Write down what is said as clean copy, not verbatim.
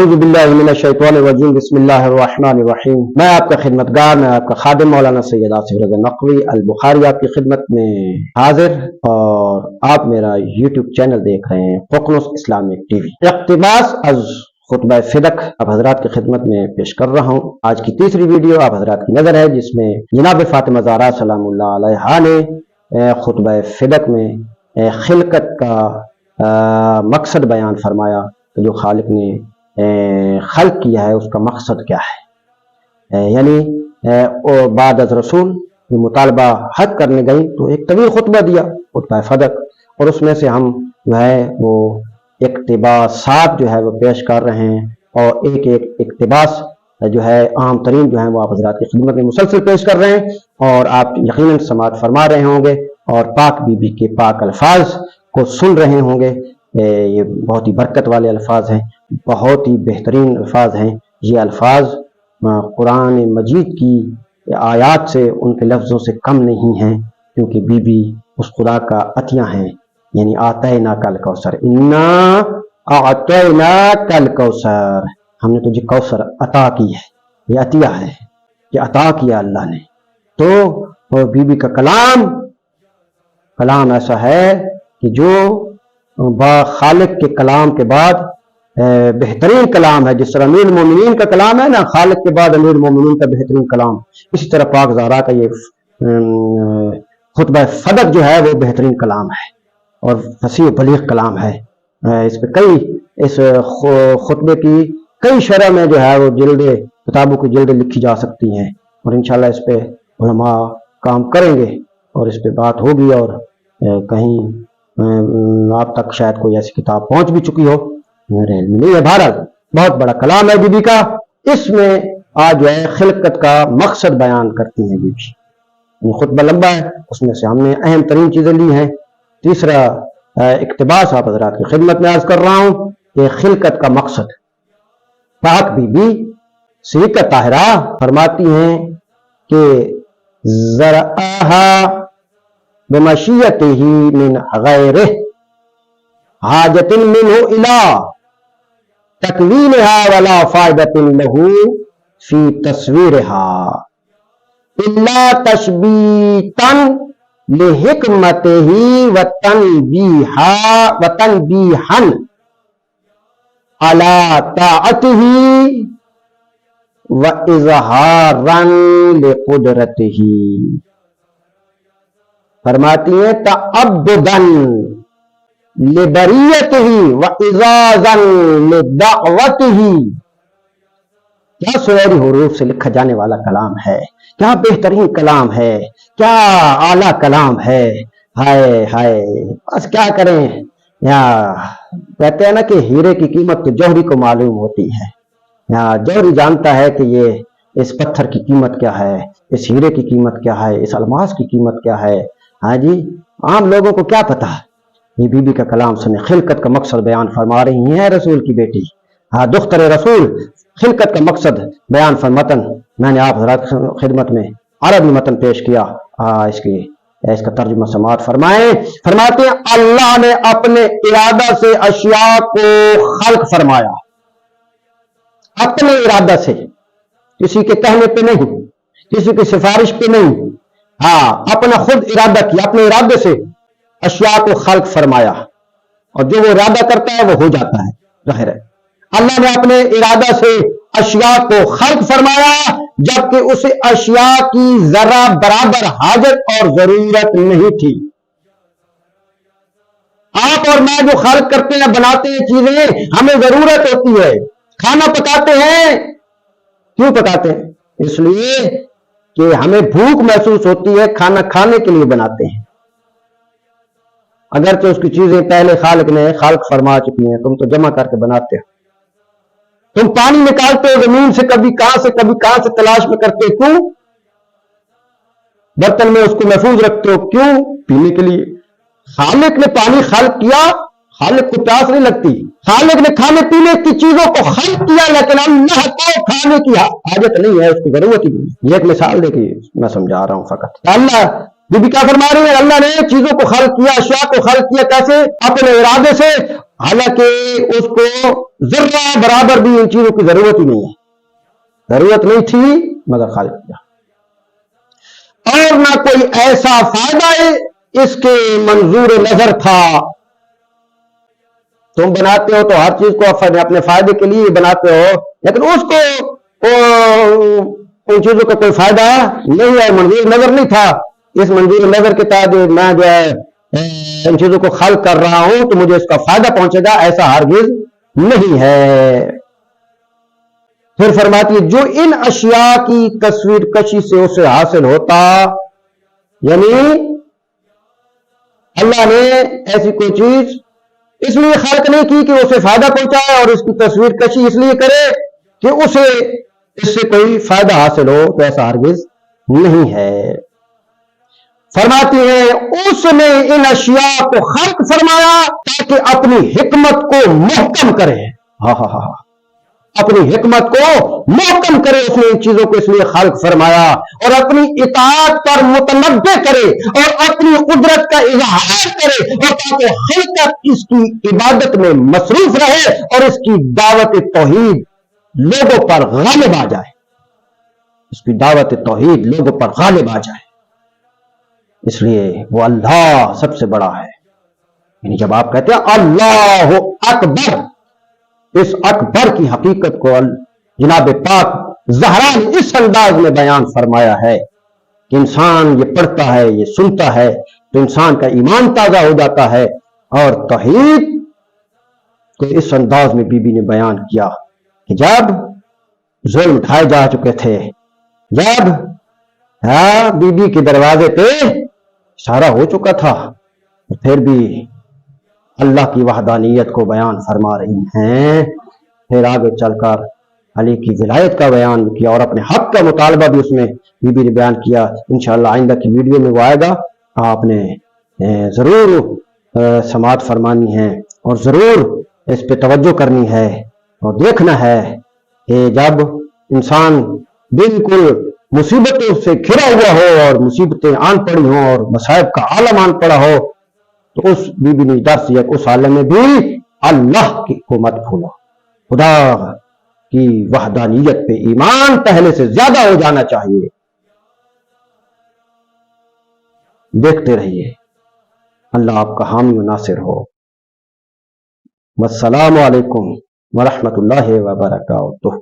अऊज़ु बिल्लाहि मिनश्शैतानिर रजीम बिस्मिल्लाहिर्रहमानिर्रहीम। मैं आपका खिदमतगार, मैं आपका खादिम मौलाना सैयद आसिफ रज़ा नकवी अल बुखारी आपकी खिदमत में हाजिर, और आप मेरा यूट्यूब चैनल देख रहे हैं फ़ुक़नुस इस्लामिक टीवी। इक़्तिबास अज़ खुतबा फ़िदक आप हज़रात की खिदमत में पेश कर रहा हूँ। आज की तीसरी वीडियो आप हज़रात की नज़र है, जिसमें जनाब फ़ातिमा ज़हरा सलामुल्लाह अलैहा ने खुतबा फ़िदक में खिलकत का मकसद बयान फरमाया कि जो खालिक ने खल्क किया है उसका मकसद क्या है। यानी बाद अज़ रसूल मुतालबा हक करने गई तो एक तवील खुतबा दिया, खुतबा फ़िदक, और उसमें से हम जो है वो इक़्तिबासात जो है वो पेश कर रहे हैं, और एक एक इक़्तिबास जो है अहम तरीन जो है वो आप हज़रात की खिदमत में मुसलसल पेश कर रहे हैं, और आप यकीनन समाअत फरमा रहे होंगे और पाक बीबी के पाक अल्फाज को सुन रहे होंगे। ये बहुत ही बरकत वाले अल्फाज हैं, बहुत ही बेहतरीन अल्फाज हैं। ये अल्फाज कुरान मजीद की आयात से, उनके लफ्ज़ों से कम नहीं हैं, क्योंकि बीबी उस खुदा का अतिया हैं। यानी आतैना कल कौसर, इन्ना आतैना कल कौसर, हमने तुझे कौसर अता की है, ये अतिया है, ये अता किया अल्लाह ने। तो बीबी का कलाम ऐसा है कि जो खालिक के कलाम के बाद बेहतरीन कलाम है। जिस तरह अमीरुल मोमिनीन का कलाम है ना, खालिक के बाद अमीरुल मोमिनीन का बेहतरीन कलाम, इसी तरह पाक ज़हरा का ये खुतबा फ़िदक जो है वो बेहतरीन कलाम है और फसीह बलीग कलाम है। इस पे कई, इस खुतबे की कई शरह में जो है वो जिल्दे, किताबों की जिल्दें लिखी जा सकती हैं, और इंशाअल्लाह इस पे उलमा काम करेंगे और इस पे बात होगी, और कहीं आप तक शायद कोई ऐसी किताब पहुंच भी चुकी हो, मेरे इल्म नहीं है। बहरहाल बहुत बड़ा कलाम है बीबी का। इसमें आज जो है खिलकत का मकसद बयान करती हैं बीबी। खुतबा लंबा है, उसमें से हमने अहम तरीन चीजें ली हैं। तीसरा इक़्तिबास आप हज़रात की खिदमत में अर्ज कर रहा हूँ कि खिलकत का मकसद। पाक बीबी सिद्दीक़ा ताहिरा फरमाती हैं कि ज़रअहा बिमशियतिही मिन गैरिह हाजतिन मिन्हु इला तकवीनहा वला फायदतिन लहू फी तस्वीरहा इल्ला तशबीतन लिहिकमतिही व तनबीहन अला ताअतिही व इज़हारन लिकुदरतिही। फरमाती है तअब्बुदन लिबरियतिही व इज़ाज़न लिदअवतिही। क्या सुनहरी हुरूफ से लिखा जाने वाला कलाम है, क्या बेहतरीन कलाम है, क्या आला कलाम है। हाय हाय, बस क्या करें। या कहते हैं ना कि हीरे की कीमत तो जौहरी को मालूम होती है। या जौहरी जानता है कि ये इस पत्थर की कीमत क्या है, इस हीरे की कीमत क्या है, इस अलमास की कीमत क्या है। हाँ जी, आम लोगों को क्या पता। ये बीबी का कलाम सुने, खिलकत का मकसद बयान फरमा रही हैं रसूल की बेटी। हाँ, दुख्तर रसूल खिलकत का मकसद बयान फरमातन मैंने आप हज़रात खिदमत में अरबी मतन पेश किया। इसका तर्जुमा समाअत फरमाए। फरमाते हैं अल्लाह ने अपने इरादा से अशिया को खल्क फरमाया, अपने इरादा से, किसी के कहने पे नहीं, किसी की सिफारिश पे नहीं। हाँ, अपना खुद इरादा किया, अपने इरादे से अशिया को खल्क फरमाया, और जो वो इरादा करता है वो हो जाता है। जाहिर है अल्लाह ने अपने इरादा से अशिया को खल्क फरमाया, जबकि उसे अशिया की जरा बराबर हाजत और जरूरत नहीं थी। आप और मैं जो खल्क करते हैं, बनाते हैं चीजें, हमें जरूरत होती है। खाना पकाते हैं, क्यों पकाते हैं? इसलिए कि हमें भूख महसूस होती है, खाना खाने के लिए बनाते हैं। अगरचे उसकी चीजें पहले खालिक ने खल्क फरमा चुकी हैं, तुम तो जमा करके बनाते हो। तुम पानी निकालते हो जमीन से, कभी कहां से तलाश में करते हो, क्यों? बर्तन में उसको महफूज रखते हो, क्यों? पीने के लिए। खालिक ने पानी खल्क किया, खालिक को प्यास नहीं लगती। खालिक ने खाने पीने की चीजों को खल्क किया, लेकिन अल्लाह को खाने की हाजत नहीं है, उसकी जरूरत ही नहीं। एक मिसाल देखिए, मैं समझा रहा हूं फकत। अल्लाह बीबी क्या फरमा रही है? अल्लाह ने चीजों को खल्क किया, अशिया को खल्क किया। कैसे? अपने इरादे से। حالانکہ اس کو ذرہ برابر بھی ان چیزوں کی ضرورت ہی نہیں ہے، ضرورت نہیں تھی مگر خالق کیا، اور نہ کوئی ایسا فائدہ اس کے منظور نظر تھا۔ تم بناتے ہو تو ہر چیز کو اپنے فائدے کے لیے بناتے ہو، لیکن اس کو ان چیزوں کا کوئی فائدہ نہیں ہے، منظور نظر نہیں تھا۔ اس منظور نظر کے تحت میں جو ہے ان چیزوں کو خلق کر رہا ہوں تو مجھے اس کا فائدہ پہنچے گا، ایسا ہرگز نہیں ہے۔ پھر فرماتی ہے جو ان اشیاء کی تصویر کشی سے اسے حاصل ہوتا، یعنی اللہ نے ایسی کوئی چیز اس لیے خلق نہیں کی کہ اسے فائدہ پہنچائے، اور اس کی تصویر کشی اس لیے کرے کہ اسے اس سے کوئی فائدہ حاصل ہو، تو ایسا ہرگز نہیں ہے۔ فرماتی ہے اس نے ان اشیاء کو خلق فرمایا تاکہ اپنی حکمت کو محکم کرے، اپنی حکمت کو محکم کرے۔ اس نے ان چیزوں کو اس لیے خلق فرمایا اور اپنی اطاعت پر متنبہ کرے اور اپنی قدرت کا اظہار کرے، اور تاکہ خلقت اس کی عبادت میں مصروف رہے اور اس کی دعوت توحید لوگوں پر غالب آ جائے، اس کی دعوت توحید لوگوں پر غالب آ جائے۔ اس لیے وہ اللہ سب سے بڑا ہے۔ یعنی جب آپ کہتے ہیں اللہ اکبر، اس اکبر کی حقیقت کو جناب پاک زہرا نے اس انداز میں بیان فرمایا ہے کہ انسان یہ پڑھتا ہے، یہ سنتا ہے تو انسان کا ایمان تازہ ہو جاتا ہے۔ اور توحید کو اس انداز میں بی بی نے بیان کیا کہ جب ظلم اٹھائے جا چکے تھے، جب بی بی کے دروازے پہ اشارہ ہو چکا تھا، پھر بھی اللہ کی وحدانیت کو بیان فرما رہی ہیں۔ پھر آگے چل کر علی کی ولایت کا بیان کیا اور اپنے حق کا مطالبہ بھی اس میں بی بی نے بیان کیا۔ انشاءاللہ آئندہ کی ویڈیو میں وہ آئے گا، آپ نے ضرور سماعت فرمانی ہے اور ضرور اس پہ توجہ کرنی ہے اور دیکھنا ہے کہ جب انسان بالکل مصیبتوں سے گھرا ہوا ہو اور مصیبتیں آن پڑی ہوں اور مصائب کا عالم آن پڑا ہو، تو اس بی بی نے درس دیا کہ اس عالم میں بھی اللہ کو مت بھولو، خدا کی وحدانیت پہ ایمان پہلے سے زیادہ ہو جانا چاہیے۔ دیکھتے رہیے، اللہ آپ کا حامی و ناصر ہو۔ والسلام علیکم ورحمۃ اللہ وبرکاتہ۔